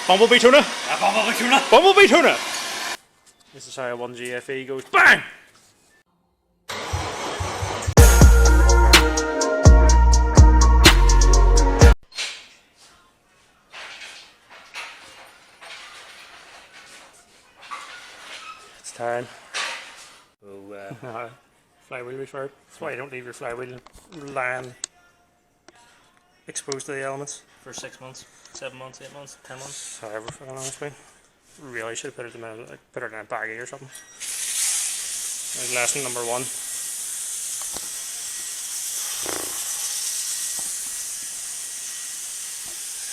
Bumblebee tuna? Bumblebee tuna! Bumblebee tuna! This is how a 1GFE goes. BANG! It's time. Flywheel refurb. That's why you don't leave your flywheel lying exposed to the elements. For 6 months, 7 months, 8 months, 10 months. However fucking long it's been. Really should have put it in a baggie or something. There's lesson number 1.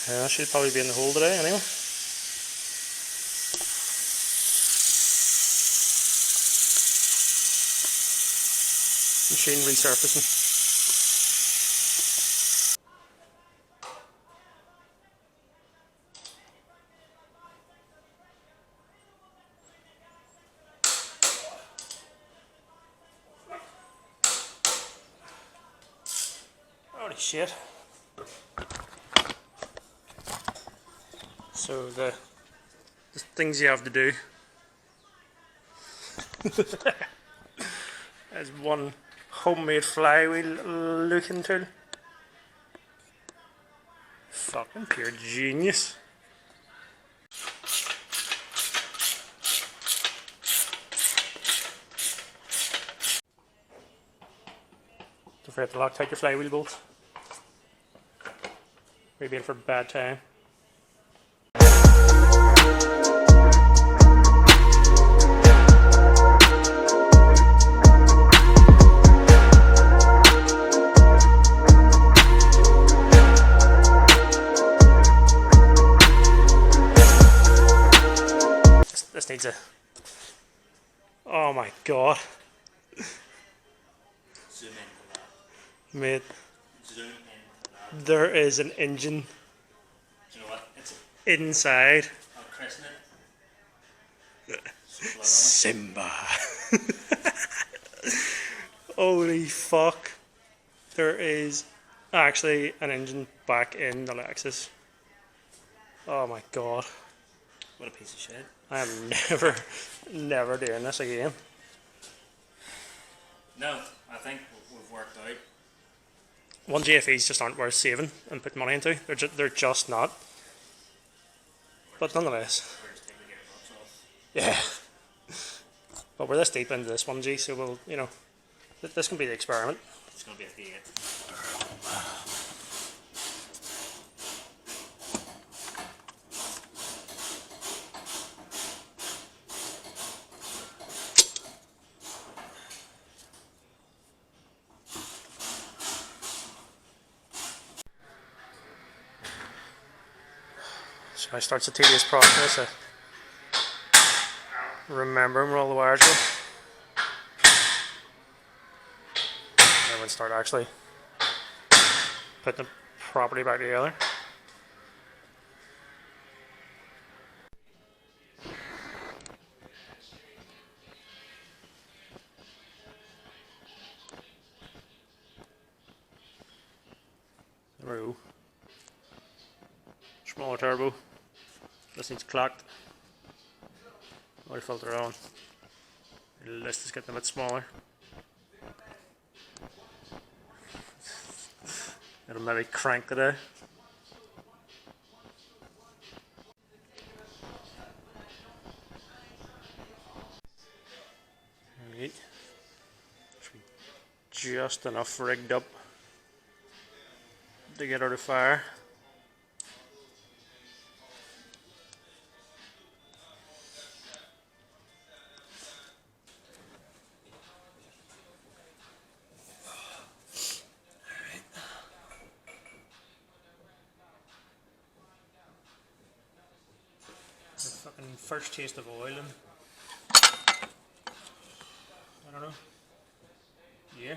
Yeah, should probably be in the hole today anyway. Machine resurfacing. Holy shit. So the things you have to do is one homemade flywheel looking tool. Fucking pure genius. Don't forget to lock tight your flywheel bolts. Maybe in for a bad time. This needs a... Oh my god. Zoom into that. Mate, Zoom into that. there is an engine. Do you know what? It's Inside. I'll christen it. Simba. Holy fuck. There is actually an engine back in the Lexus. Oh my god. What a piece of shit. I am never doing this again. No, I think we've worked out. 1GFEs just aren't worth saving and putting money into. They're just not. But nonetheless. We're just taking the gearbox off. Yeah. But we're this deep into this 1G, so we'll, you know, this can be the experiment. It's going to be a V8. So now starts the tedious process of remembering where all the wires go. And then we start actually putting the property back together. There we go. Smaller turbo. This needs clocked. Oil filter on. The list is getting a bit smaller. It'll maybe crank today. Right. Just enough rigged up to get out of fire. Fucking first taste of oil and I don't know. Yeah.